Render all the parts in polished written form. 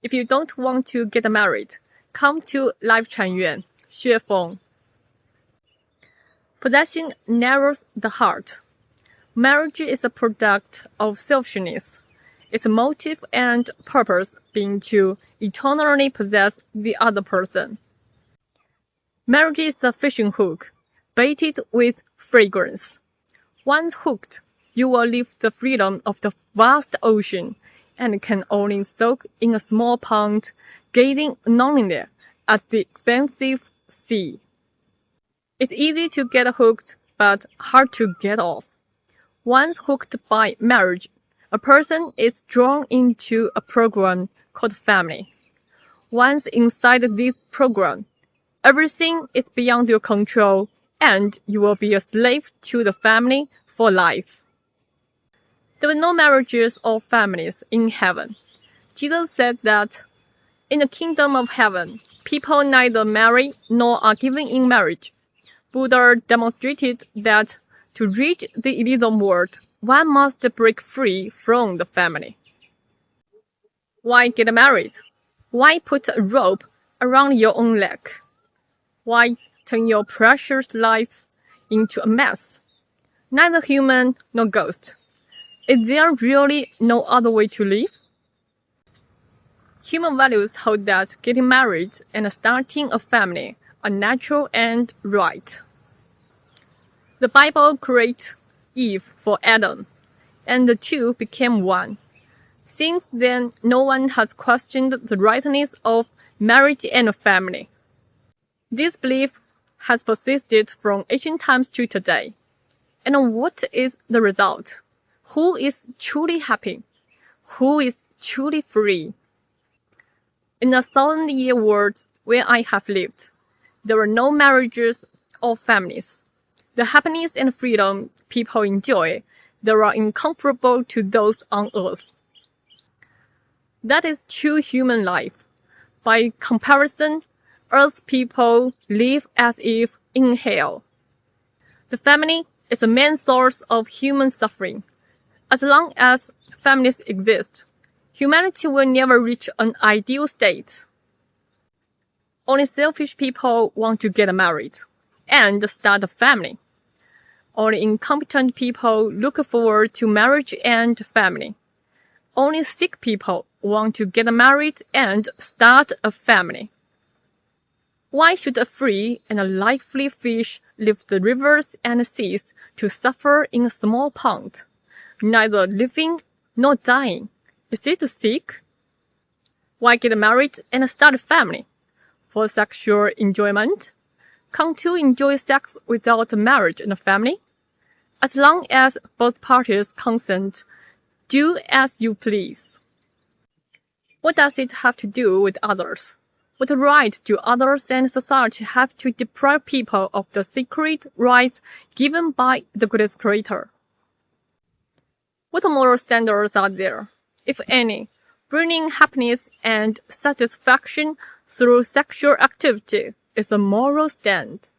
If you don't want to get married, come to Lifechanyuan, 血风. Possession narrows the heart. Marriage is a product of selfishness, its motive and purpose being to eternally possess the other person. Marriage is a fishing hook, baited with fragrance. Once hooked, you will leave the freedom of the vast ocean and can only soak in a small pond, gazing longingly at the expansive sea. It's easy to get hooked, but hard to get off. Once hooked by marriage, a person is drawn into a program called family. Once inside this program, everything is beyond your control, and you will be a slave to the family for life. There were no marriages or families in heaven. Jesus said that in the kingdom of heaven, people neither marry nor are given in marriage. Buddha demonstrated that to reach the Elysium World, one must break free from the family. Why get married? Why put a rope around your own leg? Why turn your precious life into a mess? Neither human nor ghost. Is there really no other way to live? Human values hold that getting married and starting a family are natural and right. The Bible created Eve for Adam, and the two became one. Since then, no one has questioned the rightness of marriage and family. This belief has persisted from ancient times to today. And what is the result? Who is truly happy? Who is truly free? In the 1,000-year world where I have lived, there were no marriages or families. The happiness and freedom people enjoy, they are incomparable to those on earth. That is true human life. By comparison, earth people live as if in hell. The family is the main source of human suffering. As long as families exist, humanity will never reach an ideal state. Only selfish people want to get married and start a family. Only incompetent people look forward to marriage and family. Only sick people want to get married and start a family. Why should a free and a lively fish leave the rivers and seas to suffer in a small pond, neither living nor dying? Is it sick? Why get married and start a family? For sexual enjoyment? Can't you enjoy sex without marriage and a family? As long as both parties consent, do as you please. What does it have to do with others? What right do others and society have to deprive people of the sacred rights given by the greatest creator? What moral standards are there, if any, bringing happiness and satisfaction through sexual activity is a moral stand?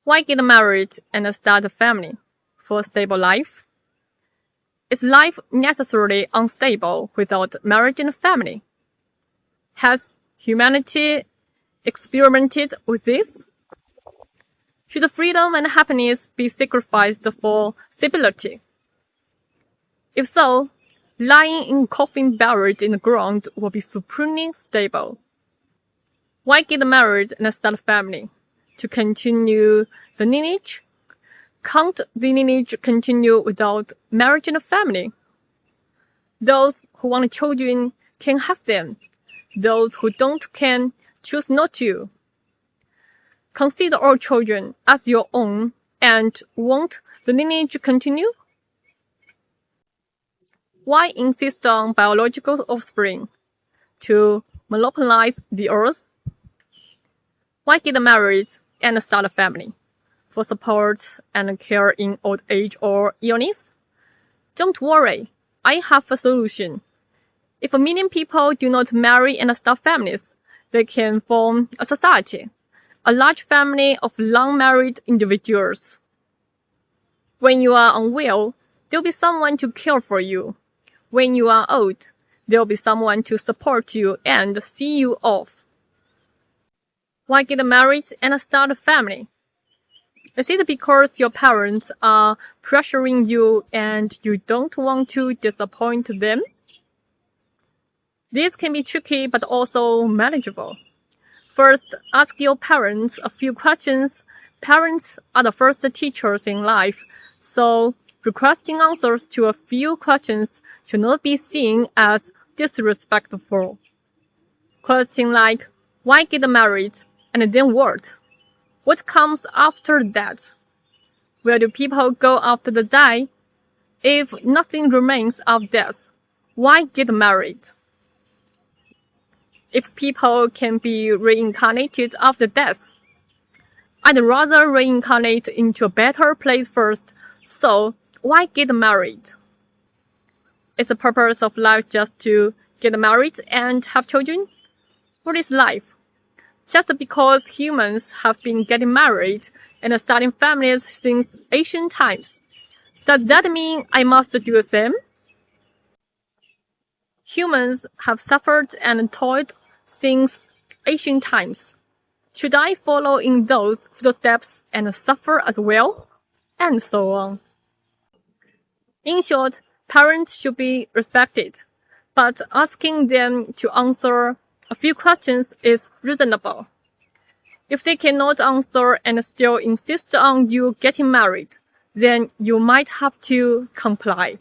Why get married and start a family? For a stable life? Is life necessarily unstable without marriage and family? Has humanity experimented with this? Should freedom and happiness be sacrificed for stability? If so, lying in a coffin buried in the ground will be supremely stable. Why get married and start a family? To continue the lineage? Can't the lineage continue without marriage and family? Those who want children can have them. Those who don't can choose not to. Consider all children as your own, and won't the lineage continue? Why insist on biological offspring? To monopolize the earth? Why get married and start a family? For support and care in old age or illness? Don't worry, I have a solution. If 1 million people do not marry and start families, they can form a society, a large family of long-married individuals. When you are unwell, there will be someone to care for you. When you are old, there'll be someone to support you and see you off. Why get married and start a family? Is it because your parents are pressuring you and you don't want to disappoint them? This can be tricky but also manageable. First, ask your parents a few questions. Parents are the first teachers in life, so requesting answers to a few questions should not be seen as disrespectful. Questions like, why get married? And then what? What comes after that? Where do people go after they die? If nothing remains of death, why get married? If people can be reincarnated after death, I'd rather reincarnate into a better place first, so why get married? Is the purpose of life just to get married and have children? What is life? Just because humans have been getting married and starting families since ancient times, does that mean I must do the same? Humans have suffered and toiled since ancient times. Should I follow in those footsteps and suffer as well? And so on. In short, parents should be respected, but asking them to answer a few questions is reasonable. If they cannot answer and still insist on you getting married, then you might have to comply.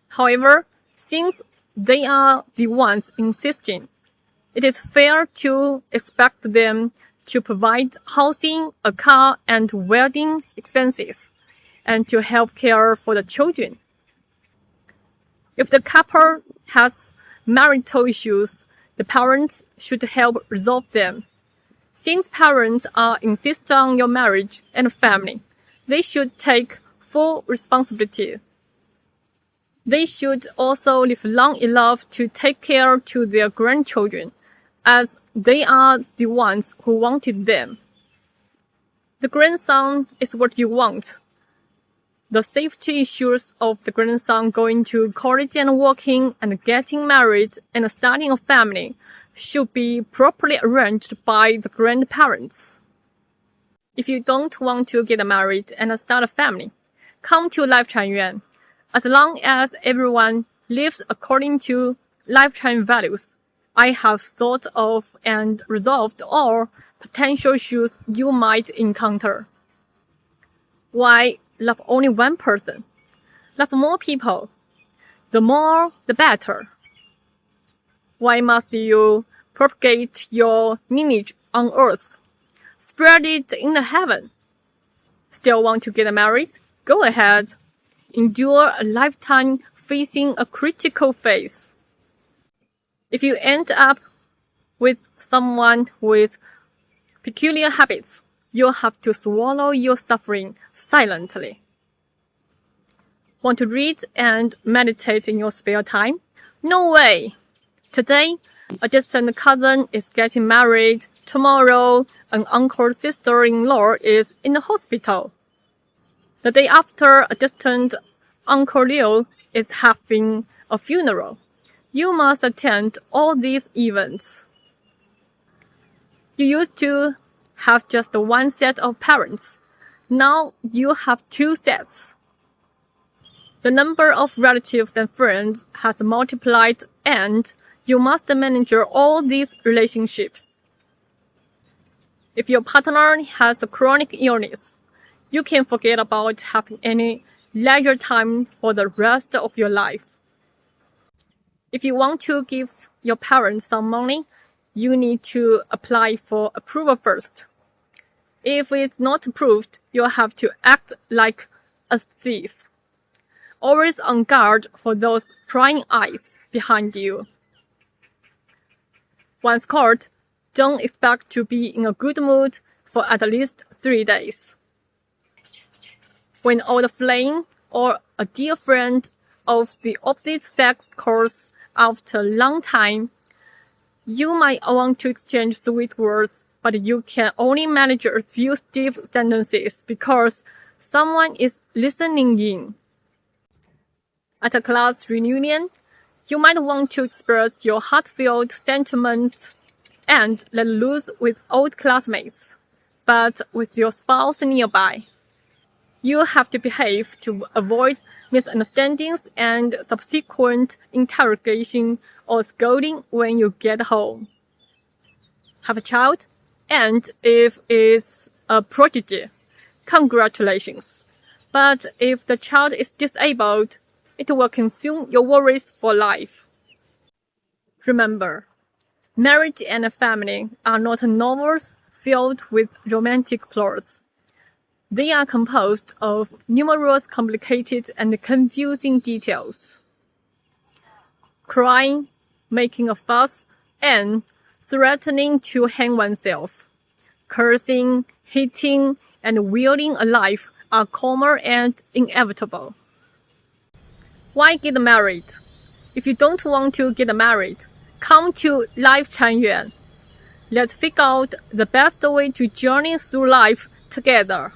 However, since they are the ones insisting, it is fair to expect them to provide housing, a car, and wedding expenses, and to help care for the children. If the couple has marital issues, the parents should help resolve them. Since parents are insisting on your marriage and family, they should take full responsibility. They should also live long enough to take care to their grandchildren, as they are the ones who wanted them. The grandson is what you want. The safety issues of the grandson going to college and working and getting married and starting a family should be properly arranged by the grandparents. If you don't want to get married and start a family, come to Lifechanyuan. As long as everyone lives according to Lifechanyuan values, I have thought of and resolved all potential issues you might encounter. Why love only one person? Love more people. The more, the better. Why must you propagate your lineage on earth? Spread it in the heaven. Still want to get married? Go ahead. Endure a lifetime facing a critical phase. If you end up with someone with peculiar habits, you'll have to swallow your suffering silently. Want to read and meditate in your spare time? No way! Today, a distant cousin is getting married. Tomorrow, an uncle's sister-in-law is in the hospital. The day after, a distant Uncle Leo is having a funeral. You must attend all these events. You used to have just one set of parents. Now you have two sets. The number of relatives and friends has multiplied, and you must manage all these relationships. If your partner has a chronic illness, you can forget about having any leisure time for the rest of your life. If you want to give your parents some money, you need to apply for approval first. If it's not approved, you'll have to act like a thief. Always on guard for those prying eyes behind you. Once caught, don't expect to be in a good mood for at least 3 days. When an old flame or a dear friend of the opposite sex calls after a long time, you might want to exchange sweet words, but you can only manage a few stiff sentences because someone is listening in. At a class reunion, You might want to express your heartfelt sentiments and let loose with old classmates, but with your spouse nearby. You have to behave to avoid misunderstandings and subsequent interrogation or scolding when you get home. Have a child, and if it's a prodigy, congratulations. But if the child is disabled, it will consume your worries for life. Remember, marriage and a family are not novels filled with romantic plots. They are composed of numerous complicated and confusing details. Crying, making a fuss, and threatening to hang oneself. Cursing, hitting, and wielding a knife are common and inevitable. Why get married? If you don't want to get married, come to Lifechanyuan. Let's figure out the best way to journey through life together.